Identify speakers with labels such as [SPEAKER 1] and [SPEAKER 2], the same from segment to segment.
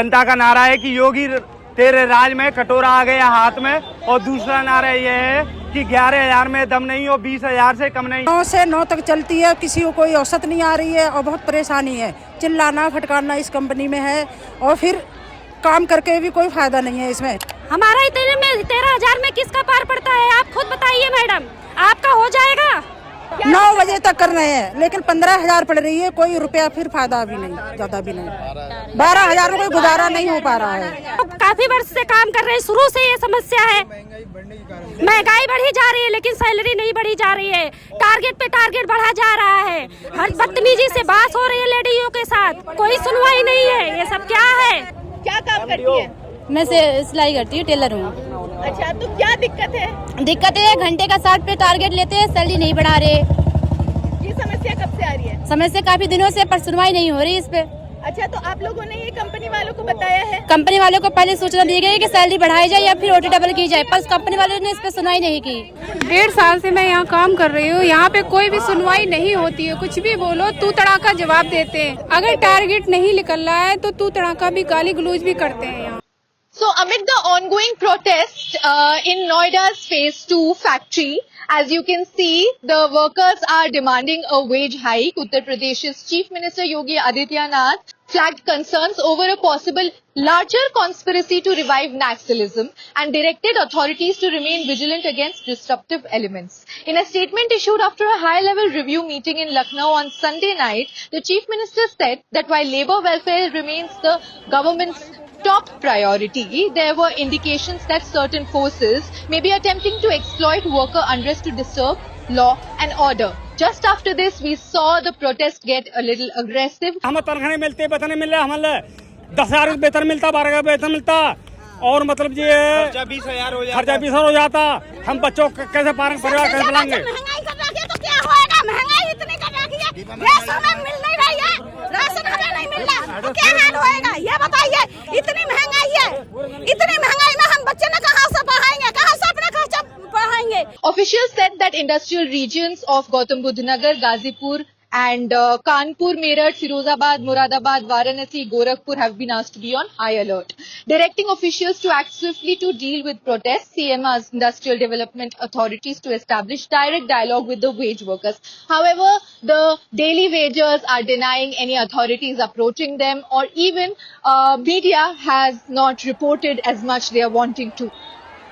[SPEAKER 1] जनता का नारा है कि योगी तेरे राज में कटोरा आ गया हाथ में, और दूसरा नारा ये है कि 11,000 में दम नहीं हो, 20,000 से कम नहीं।
[SPEAKER 2] 9 से 9 तक चलती है, किसी को कोई औसत नहीं आ रही है और बहुत परेशानी है। चिल्लाना फटकारना इस कंपनी में है और फिर काम करके भी कोई फायदा नहीं है इसमें।
[SPEAKER 3] हमारा इतने में 13,000 में किसका पार पड़ता है, आप खुद बताइए मैडम, आपका हो जाएगा?
[SPEAKER 2] 9 बजे तक कर रहे हैं लेकिन 15,000 पड़ रही है, कोई रुपया फिर फायदा भी नहीं, ज्यादा भी नहीं। 12,000 में कोई गुजारा नहीं हो पा रहा है।
[SPEAKER 3] काफी वर्ष से काम कर रहे हैं, शुरू से ये समस्या है। महंगाई बढ़ी जा रही है लेकिन सैलरी नहीं बढ़ी जा रही है, टारगेट पे टारगेट बढ़ा जा रहा है, हर बदतमीजी से बात हो रही है लेडीजों के साथ, कोई सुनवाई नहीं है। ये सब क्या है?
[SPEAKER 4] क्या काम करती है?
[SPEAKER 5] मैं सिलाई करती हूँ, टेलर हूँ।
[SPEAKER 4] अच्छा, तो क्या दिक्कत है?
[SPEAKER 5] दिक्कत है घंटे का 60 पे टारगेट लेते हैं, सैलरी नहीं बढ़ा रहे।
[SPEAKER 4] ये समस्या कब से आ रही है?
[SPEAKER 5] समस्या काफी दिनों से, पर सुनवाई नहीं हो रही इस पे।
[SPEAKER 4] अच्छा, तो आप लोगों ने ये कंपनी वालों को बताया है?
[SPEAKER 5] कंपनी वालों को पहले सूचना दी गई कि सैलरी बढ़ाई जाए या फिर ओटी डबल की जाए, पर कंपनी वालों ने इस पे सुनवाई नहीं की।
[SPEAKER 6] 1.5 साल से मैं यहाँ काम कर रही हूँ, यहाँ पे कोई भी सुनवाई नहीं होती है। कुछ भी बोलो तू तड़ाका जवाब देते हैं, अगर टारगेट नहीं निकल रहा है तो तू तड़ाका भी गाली गलौज भी करते हैं यहाँ।
[SPEAKER 4] So amid the ongoing protest in Noida's Phase 2 factory, as you can see, the workers are demanding a wage hike. Uttar Pradesh's Chief Minister Yogi Adityanath flagged concerns over a possible larger conspiracy to revive naxalism and directed authorities to remain vigilant against disruptive elements. In a statement issued after a high-level review meeting in Lucknow on Sunday night, the Chief Minister said that while labour welfare remains the government's top priority, there were indications that certain forces may be attempting to exploit worker unrest to disturb law and order. Just after this, we saw the protest get a little aggressive.
[SPEAKER 1] हमें तनख्वाह नहीं मिलती, वेतन नहीं मिल रहा, हमें 10,000 वेतन मिलता, 12,000 वेतन मिलता, और मतलब ये खर्चा 20,000 हो जाता। हम बच्चों को कैसे परिवार कैसे चलाएंगे?
[SPEAKER 3] महंगाई कर रखी है तो क्या होएगा? महंगाई इतनी कर रखी है, राशन हमें मिल नहीं रही है, राशन हमें नहीं मिल रहा, तो क्या हाल होएगा ये बताइए? इतनी महंगाई है, इतनी महंगाई में हम बच्चे ने कहाँ से पढ़ाएंगे, कहाँ से अपना खर्चा बढ़ाएंगे?
[SPEAKER 4] Officials said that industrial regions of Gautam Budh Nagar, Gazipur and Kanpur, Meerut, Firozabad, Moradabad, Varanasi, Gorakhpur have been asked to be on high alert. Directing officials to act swiftly to deal with protests, CM asked industrial development authorities to establish direct dialogue with the wage workers. However, the daily wagers are denying any authorities approaching them, or even media has not reported as much they are wanting to.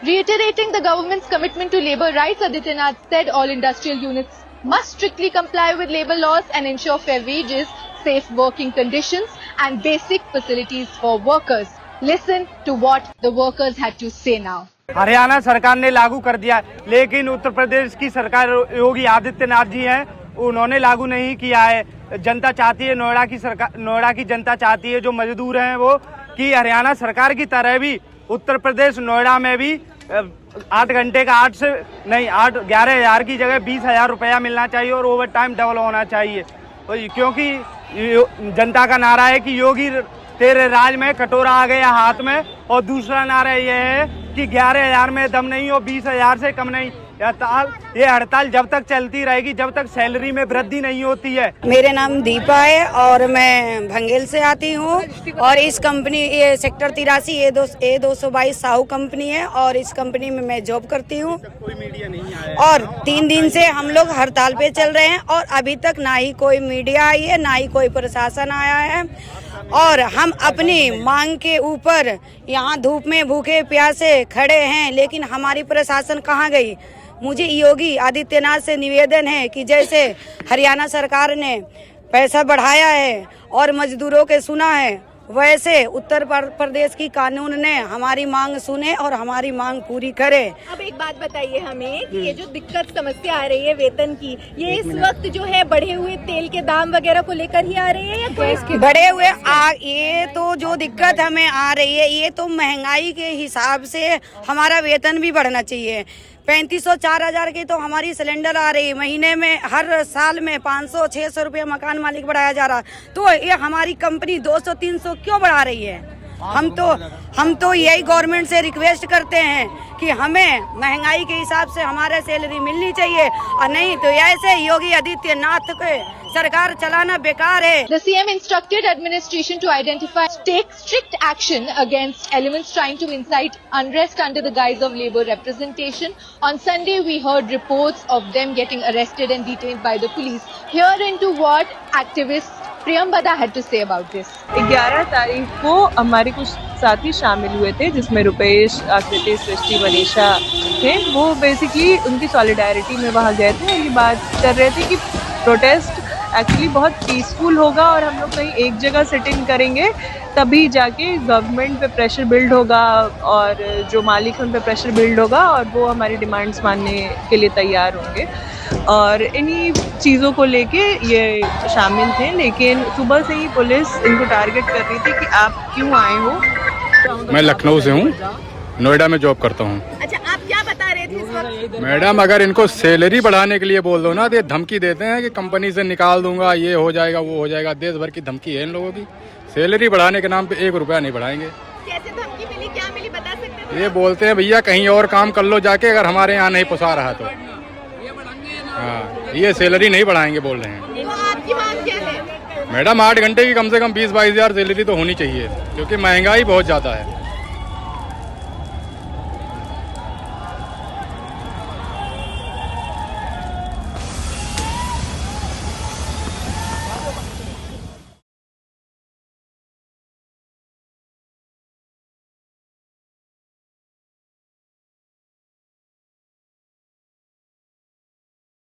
[SPEAKER 4] Reiterating the government's commitment to labour rights, Adityanath said all industrial units must strictly comply with labour laws and ensure fair wages, safe working conditions and basic facilities for workers. Listen to what the workers had to say now.
[SPEAKER 1] Haryana सरकार ने लागू कर दिया, लेकिन उत्तर प्रदेश की सरकार योगी आदित्यनाथ जी हैं, उन्होंने लागू नहीं किया है। जनता चाहती है, नोएडा की जनता चाहती है, जो मजदूर हैं वो, कि हरियाणा सरकार की तरह भी उत्तर प्रदेश नोएडा में भी 8 घंटे का 11,000 की जगह 20,000 रुपया मिलना चाहिए और ओवर टाइम डबल होना चाहिए, क्योंकि जनता का नारा है कि योगी तेरे राज में कटोरा आ गया हाथ में, और दूसरा नारा ये है कि 11,000 में दम नहीं हो, 20,000 से कम नहीं। ये हड़ताल जब तक चलती रहेगी जब तक सैलरी में वृद्धि नहीं होती है।
[SPEAKER 2] मेरे नाम दीपा है और मैं भंगेल से आती हूँ, और इस कंपनी ये सेक्टर 83 A222 साहू कंपनी है, और इस कंपनी में मैं जॉब करती हूँ।
[SPEAKER 1] कोई मीडिया नहीं आया
[SPEAKER 2] और 3 दिन से हम लोग हड़ताल पे चल रहे हैं और अभी तक ना ही कोई मीडिया आई है, ना ही कोई प्रशासन आया है, और हम अपनी मांग के ऊपर यहाँ धूप में भूखे प्यासे खड़े हैं, लेकिन हमारी प्रशासन कहाँ गई? मुझे योगी आदित्यनाथ से निवेदन है कि जैसे हरियाणा सरकार ने पैसा बढ़ाया है और मजदूरों के सुना है, वैसे उत्तर प्रदेश की कानून ने हमारी मांग सुने और हमारी मांग पूरी करे।
[SPEAKER 4] अब एक बात बताइए हमें कि ये जो दिक्कत समस्या आ रही है वेतन की, ये इस वक्त जो है बढ़े हुए तेल के दाम वगैरह को लेकर ही आ रही है या कोई
[SPEAKER 2] बढ़े हुए ये तो जो दिक्कत हमें आ रही है, ये तो महंगाई के हिसाब से हमारा वेतन भी बढ़ना चाहिए। 3,500 4,000 की तो हमारी सिलेंडर आ रही है, महीने में हर साल में 500-600 रुपया मकान मालिक बढ़ाया जा रहा, तो ये हमारी कंपनी 200-300 क्यों बढ़ा रही है? हम तो यही गवर्नमेंट से रिक्वेस्ट करते हैं कि हमें महंगाई के हिसाब से हमारा सैलरी मिलनी चाहिए, और नहीं तो ऐसे योगी आदित्यनाथ के सरकार चलाना बेकार है।
[SPEAKER 4] The CM instructed administration to identify, take strict action against elements trying to incite unrest under the guise of labour representation. On Sunday, we heard reports of them getting arrested and detained by the police. Hear into what activist Priyam Bada had to say about this.
[SPEAKER 7] 11 तारीख को हमारे कुछ साथी शामिल हुए थे, जिसमें रुपेश, आकृति, सृष्टि, मनीषा थे। वो बेसिकली उनकी सॉलिडारिटी में वहाँ गए थे। ये बात कर रहे थे कि प्रोटेस्ट एक्चुअली बहुत पीसफुल होगा और हम लोग कहीं एक जगह सिटिंग करेंगे तभी जाके गवर्नमेंट पे प्रेशर बिल्ड होगा और जो मालिक हैं उन पे प्रेशर बिल्ड होगा और वो हमारी डिमांड्स मानने के लिए तैयार होंगे। और इन्हीं चीज़ों को लेके ये शामिल थे, लेकिन सुबह से ही पुलिस इनको टारगेट कर रही थी कि आप क्यों आए हो।
[SPEAKER 8] मैं लखनऊ से हूँ, नोएडा में जॉब करता हूँ।
[SPEAKER 9] अच्छा, आप क्या बता रहे थे इस वक्त?
[SPEAKER 8] मैडम, अगर इनको सैलरी बढ़ाने के लिए बोल दो ना तो ये धमकी देते हैं कि कंपनी से निकाल दूंगा, ये हो जाएगा, वो हो जाएगा। देश भर की धमकी है इन लोगों की। सैलरी बढ़ाने के नाम पे 1 रुपया नहीं बढ़ाएंगे।
[SPEAKER 9] कैसे धमकी मिली, क्या मिली, बता सकते हैं?
[SPEAKER 8] ये बोलते हैं भैया कहीं और काम कर लो जाके, अगर हमारे यहाँ नहीं पोसा रहा तो। हाँ, ये सैलरी नहीं बढ़ाएंगे बोल रहे हैं।
[SPEAKER 9] तो आपकी मांग क्या है?
[SPEAKER 8] मैडम, 8 घंटे की कम से कम 20-22 हज़ार सैलरी तो होनी चाहिए, क्योंकि महंगाई बहुत ज़्यादा है।